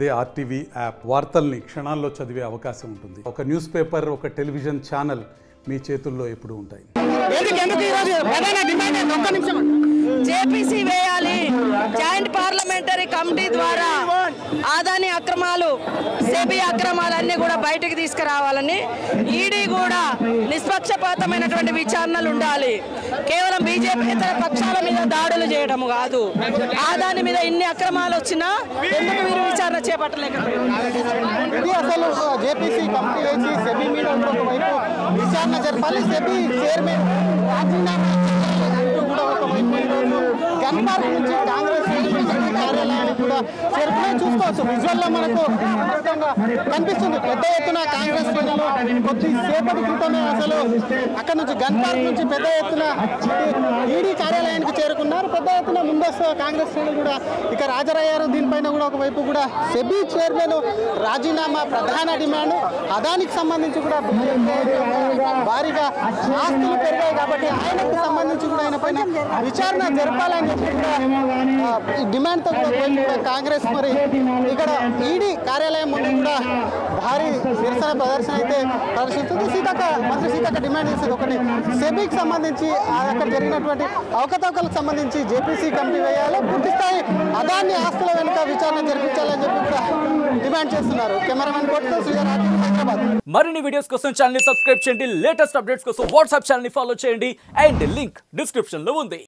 అదే RTV app వార్తల్ని క్షణాల్లో చదివే అవకాశం ఉంటుంది. ఒక న్యూస్ పేపర్, ఒక టెలివిజన్ ఛానల్ మీ చేతుల్లో ఎప్పుడూ ఉంటాయి. జేపీసీ వేయాలి. జాయింట్ పార్లమెంటరీ కమిటీ ద్వారా ఆదాని అక్రమాలు, సెబీ అక్రమాలన్నీ కూడా బయటకు తీసుకురావాలని, ఈడీ కూడా నిష్పక్షపాతమైనటువంటి విచారణలు ఉండాలి. కేవలం బీజేపీ ఇతర పక్షాల మీద దాడులు చేయడం కాదు. ఆదాని మీద ఇన్ని అక్రమాలు వచ్చినా ఎందుకు మీరు విచారణ చేపట్టలేకపోయారు? అసలు జేపీసీ కమిటీ వేసి సెబీ మీద ఒకవైపు విచారణ జరపాలి. సెబీ చైర్మన్ రాజీనామా కూడా ఒకవైపు ఈరోజు గన్ పార్క్ నుంచి కాంగ్రెస్ కార్యాలయానికి కూడా చేరుకునే చూసుకోవచ్చు. విజువల్లో మనకు కనిపిస్తుంది. పెద్ద ఎత్తున కాంగ్రెస్ శ్రేణులు కొద్దిసేపటి క్రితమే అసలు అక్కడ నుంచి గన్ పార్క్ నుంచి పెద్ద ఎత్తున ఈడీ కార్యాలయానికి చేరుకున్నారు. పెద్ద ఎత్తున ముందస్తు కాంగ్రెస్ శ్రేణులు కూడా ఇక హాజరయ్యారు. దీనిపైన కూడా ఒకవైపు కూడా సెబీ చైర్మన్ రాజీనామా ప్రధాన డిమాండ్. అదానికి సంబంధించి కూడా భారీగా ఆస్తులు పెరిగాయి కాబట్టి ఆయనకు సంబంధించి కూడా ఆయన పైన విచారణ జరపాలని చెప్పి కూడా డిమాండ్తో కూడా కాంగ్రెస్ మరి ఇక్కడ ఈడీ కార్యాలయం ముందు కూడా భారీ నిరసన ప్రదర్శన అయితే ప్రదర్శిస్తుంది. మంత్రి సీతక్క డిమాండ్ చేసేది ఒకటి, సెబీకి సంబంధించి అక్కడ జరిగినటువంటి అవకతవకలకు సంబంధించి జేపీసీ కమిటీ వేయాలి, పూర్తిస్థాయి అదాన్ని ఆస్తుల వెనుక విచారణ జరిపించాలని చెప్పి కూడా డిమాండ్ చేస్తున్నారు. కెమెరామెన్ కోట్తో శ్రీధర్, హైదరాబాద్. మరిన్ని వీడియోస్ కోసం ఛానల్ ని సబ్స్క్రైబ్ చేయండి. లేటెస్ట్ అప్డేట్స్ కోసం వాట్సాప్ ఛానల్ ని ఫాలో చేయండి. అండ్ లింక్ డిస్క్రిప్షన్ లో ఉంది.